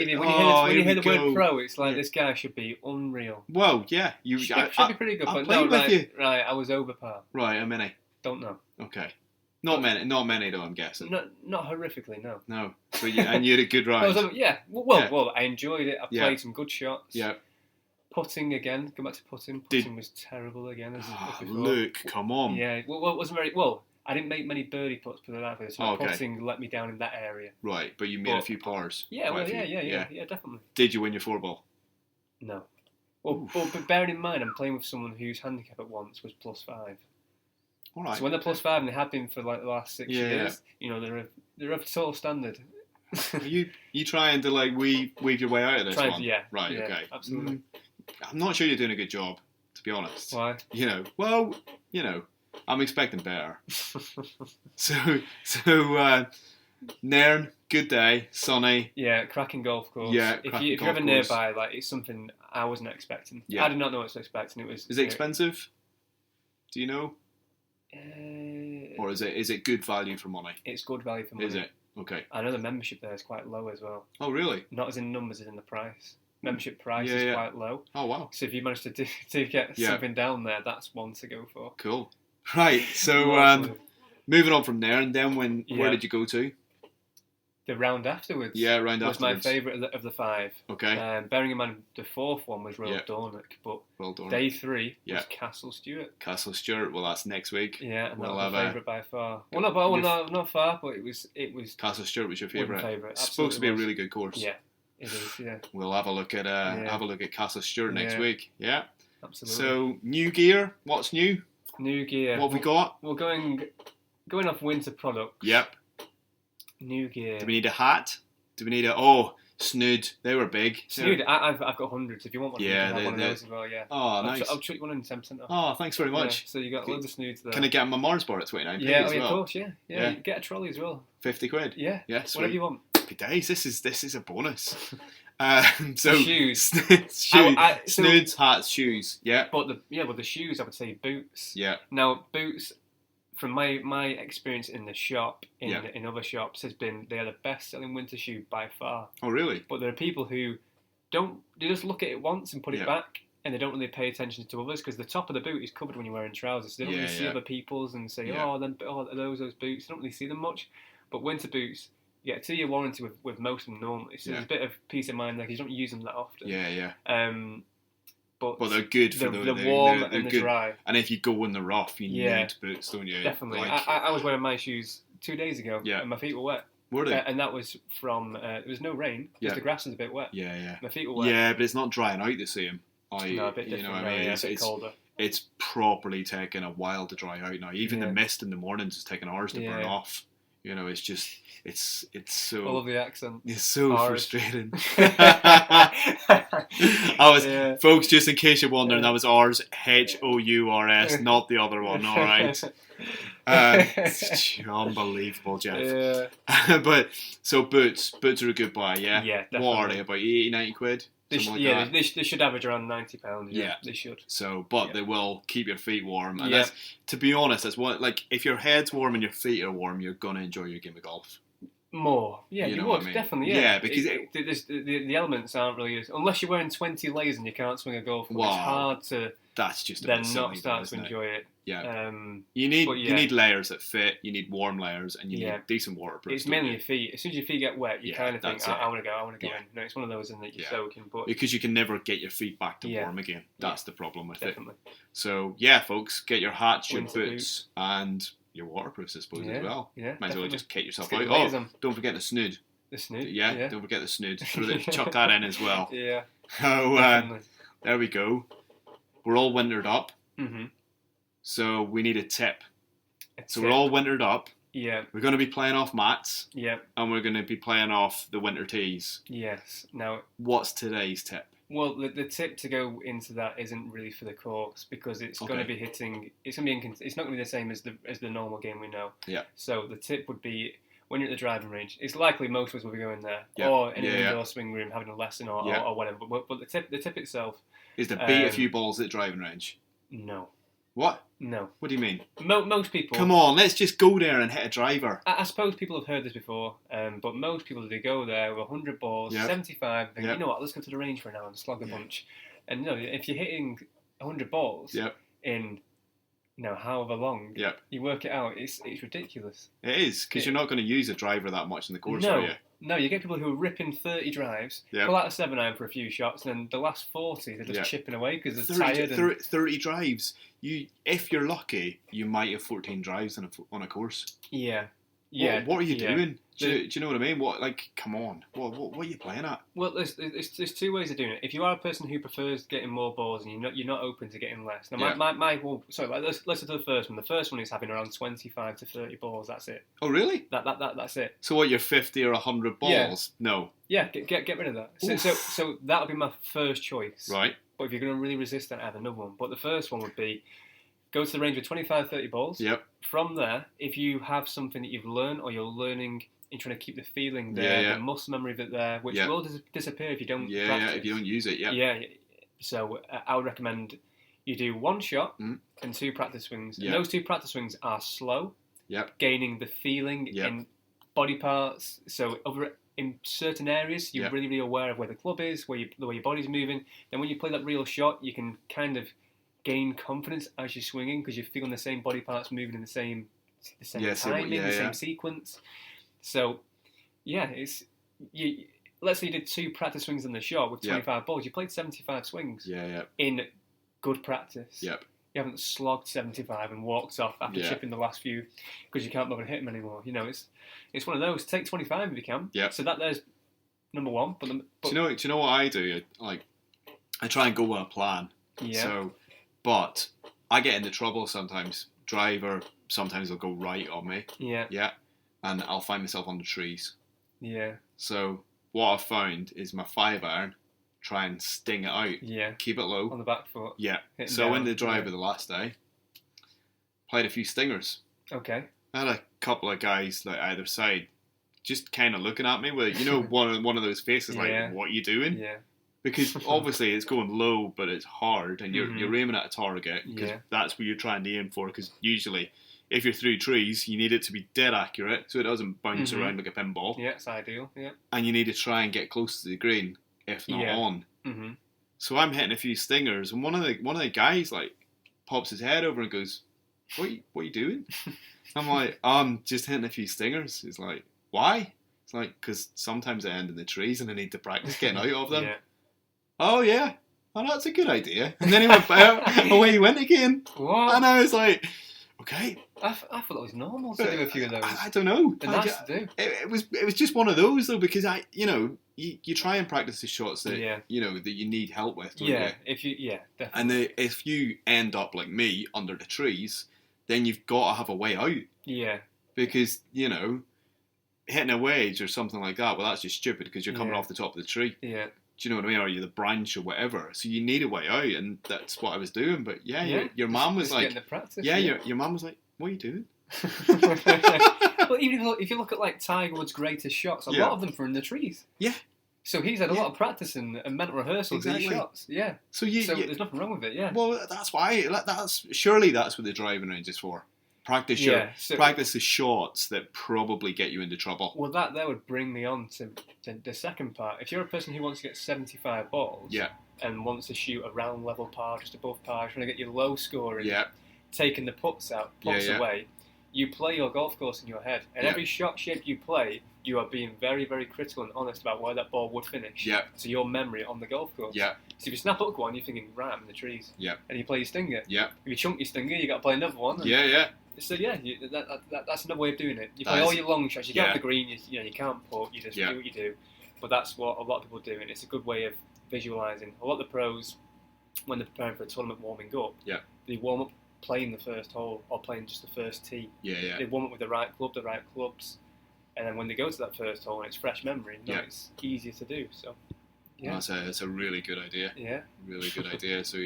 When you hear the go. word pro, it's like this guy should be unreal. Well, yeah, Should be pretty good, but playing no, with you. right, I was over par. Right, how many? Don't know. Okay. Not many though, I'm guessing. Not horrifically, no. No. But and you had a good ride. Well, I enjoyed it. I played some good shots. Yeah. Putting again. Go back to putting. Putting was terrible again. As before. Luke, come on. Yeah. Well, it wasn't very well. I didn't make many birdie putts, put it that way. So putting let me down in that area. Right, but you made a few pars. Yeah, yeah, definitely. Did you win your 4-ball? No. Well, but bearing in mind, I'm playing with someone whose handicap at once was +5. All right. So when they're +5, and they have been for like the last 6 years, they're of total standard. Are you trying to like weave your way out of this one? Yeah. Right. Yeah, okay. Absolutely. I'm not sure you're doing a good job, to be honest. Why? I'm expecting better. So, Nairn, good day, sunny. Yeah, cracking golf course. Yeah, if you're ever nearby, like it's something I wasn't expecting. Yeah. I did not know what to expect, and it was. Is it expensive? Do you know? Or is it good value for money? It's good value for money. Is it? Okay. I know the membership there is quite low as well. Oh, really? Not as in numbers, as in the price. Membership price is quite low. Oh, wow. So if you manage to get something down there, that's one to go for. Cool. Right, so moving on from there, and then where did you go to? The round afterwards. Yeah, round was afterwards. My favourite of the 5. Okay. Bearing in mind the 4th one was Royal Dornoch, but day 3 was Castle Stuart. Castle Stuart. Well, that's next week. Yeah, and that was my favourite by far. Well, not far, but it was. Castle Stuart was your favourite. It's supposed to be a really good course. Yeah, it is. Yeah. We'll have a look at Castle Stuart next week. Yeah. Absolutely. So new gear. What's new? New gear. What have we got? We're going off winter products. Yep. New gear. Do we need a hat? Do we need Snood? They were big. Snood, I've got hundreds. If you want one, yeah, you can have one of those as well. Yeah. Oh, nice. I'll treat you one in 10% off. Oh, thanks very much. Yeah, so you got loads of Snoods there. Can I get my Mars bar at 29p as well? Of course. Yeah. Get a trolley as well. 50 quid. Yeah. Yeah. Sweet. Whatever you want. Happy days. This is a bonus. So shoes. Snoods, hats, shoes. Yeah. But the shoes, I would say boots. Yeah. Now boots, from my experience in the shop, in other shops, they are the best selling winter shoe by far. Oh really? But there are people who they just look at it once and put it back, and they don't really pay attention to others because the top of the boot is covered when you're wearing trousers. So they don't really see other people's and say, are those boots? They don't really see them much. But winter boots, you get a 2-year warranty with most of them normally, so there's a bit of peace of mind. Like you don't use them that often. Yeah. But they're good for the warm and the dry. And if you go in the rough, you need boots, don't you? Definitely. I was wearing my shoes 2 days ago, and my feet were wet. Were they? And that was from there was no rain. Just the grass was a bit wet. Yeah. My feet were wet. Yeah, but it's not drying out the same. No, a bit different. You know what I mean? It's a bit colder. It's properly taking a while to dry out now. Even the mist in the mornings is taking hours to burn off. You know, it's just it's so. I love the accent. It's so Ours. frustrating. Folks, just in case you're wondering, that was ours, HOURS, not the other one. All right. Unbelievable, Jeff. Yeah. But so boots are a good buy. Yeah. Yeah. Definitely. What are they? About 80, 90 quid? They should average around £90. Yeah, they should. So, but they will keep your feet warm. And that's, to be honest, that's what, like, if your head's warm and your feet are warm, you're gonna enjoy your game of golf more. Yeah, you would definitely. Yeah, because the elements aren't really unless you're wearing 20 layers and you can't swing a golf. Wow. It's hard to. That's just then not start to enjoy it. Yeah. You need layers that fit. You need warm layers, and you need decent waterproof. It's mainly your feet. As soon as your feet get wet, you kind of think, I want to go in. No, it's one of those in that you're soaking. But because you can never get your feet back to warm again. That's the problem with it. Definitely. So folks, get your hats, your boots, and your waterproofs, I suppose, as well. Yeah. Might as well just kit yourself out. Don't forget the snood. The snood. Yeah. Don't forget the snood. Chuck that in as well. Yeah. So there we go. We're all wintered up. Mm-hmm. So we need a tip. We're all wintered up. Yeah. We're going to be playing off mats. Yeah. And we're going to be playing off the winter tees. Yes. Now, what's today's tip? Well, the tip to go into that isn't really for the course because it's going to be hitting. It's going to be. It's not going to be the same as the normal game we know. Yeah. So the tip would be when you're at the driving range. It's likely most of us will be going there, or in an indoor swing room having a lesson or whatever. But the tip itself is to beat a few balls at the driving range. No. What? No. What do you mean? Most people... Come on, let's just go there and hit a driver. I suppose people have heard this before, but most people, they go there with 100 balls, 75, and think, you know what, let's go to the range for an hour and slog a bunch. And if you're hitting 100 balls in however long, you work it out, it's ridiculous. It is, because you're not going to use a driver that much in the course, are you? No, you get people who are ripping 30 drives, pull out a 7-iron for a few shots, and then the last 40, they're just chipping away because they're tired. 30 drives. If you're lucky, you might have 14 drives on a course. Yeah. What are you doing? Do you know what I mean? Come on. What are you playing at? Well, there's two ways of doing it. If you are a person who prefers getting more balls and you're not open to getting less. Now, let's do the first one. The first one is having around 25 to 30 balls. That's it. Oh, really? That's it. So what? You're 50 or 100 balls? Yeah. No. Yeah, get rid of that. So that would be my first choice. Right. But if you're going to really resist that, add another one. But the first one would be go to the range with 25, 30 balls. Yep. From there, if you have something that you've learned or you're learning, you're trying to keep the feeling there, the muscle memory of it there, which will disappear if you don't practice. Yeah, if you don't use it, Yeah. So I would recommend you do one shot and 2 practice swings. And those 2 practice swings are slow, gaining the feeling in body parts. So in certain areas, you're really, really aware of where the club is, the way your body's moving. Then when you play that real shot, you can kind of gain confidence as you're swinging because you're feeling the same body parts moving in the same timing, the same sequence. So, let's say you did 2 practice swings in the shot with 25 balls. You played 75 swings in good practice. Yep. You haven't slogged 75 and walked off after chipping the last few because you can't bother to hit them anymore. It's one of those. Take 25 if you can. Yep. So there's number one. But do you know what I do? I try and go with a plan. Yeah. So, but I get into trouble sometimes. Driver sometimes will go right on me. Yeah. Yeah. And I'll find myself on the trees. Yeah. So what I've found is my 5-iron, try and sting it out. Yeah. Keep it low. On the back foot. Yeah. So in the driver the last day, played a few stingers. Okay. I had a couple of guys either side just kind of looking at me with, one of those faces like, what are you doing? Yeah. Because obviously it's going low, but it's hard, and you're aiming at a target because that's what you're trying to aim for. Because usually, if you're through trees, you need it to be dead accurate so it doesn't bounce around like a pinball. Yeah, it's ideal. Yeah. And you need to try and get close to the green, if not on. Mm-hmm. So I'm hitting a few stingers, and one of the guys pops his head over and goes, "What are you doing?" I'm like, "I'm just hitting a few stingers." He's like, "Why?" It's like, because sometimes I end in the trees and I need to practice getting out of them. Oh yeah, that's a good idea. And then he went away he went again. What? And I was like, okay. I thought that was normal to do a few of those. I don't know. Nice to do. It was just one of those though, because you try and practice the shots that that you need help with. Don't you? Definitely. And if you end up like me under the trees, then you've got to have a way out. Yeah. Because hitting a wedge or something like that, well, that's just stupid because you're coming off the top of the tree. Yeah. Do you know what I mean? Or you're the branch or whatever. So you need a way out, and that's what I was doing. But your mum was like, practice, your mum was like, what are you doing? Well, even if you look at Tiger Woods' greatest shots, a lot of them are in the trees. Yeah. So he's had a lot of practice and mental rehearsal of these shots. Yeah. So there's nothing wrong with it. Yeah. Well, that's why. Surely that's what the driving range is for. Practice practice the shots that probably get you into trouble. Well, that would bring me on to the second part. If you're a person who wants to get 75 balls and wants to shoot a round level par, just above par, trying to get your low scoring, taking the putts away, you play your golf course in your head. And every shot shape you play, you are being very, very critical and honest about where that ball would finish. Yeah. So your memory on the golf course. Yeah. So if you snap up one, you're thinking, right, I'm in the trees. Yeah. And you play your stinger. Yeah. If you chunk your stinger, you got to play another one. So that's another way of doing it. You play all your long shots. You get up the green. You can't putt. You just do what you do. But that's what a lot of people do, and it's a good way of visualising. A lot of the pros, when they're preparing for a tournament, warming up, they warm up playing the first hole or playing just the first tee. They warm up with the right clubs, and then when they go to that first hole and it's fresh memory, it's easier to do. So that's a really good idea. Yeah, really good idea. So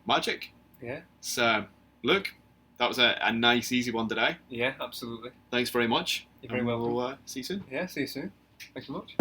magic. Yeah. So look. That was a nice, easy one today. Yeah, absolutely. Thanks very much. You're very welcome. We'll see you soon. Yeah, see you soon. Thanks so much.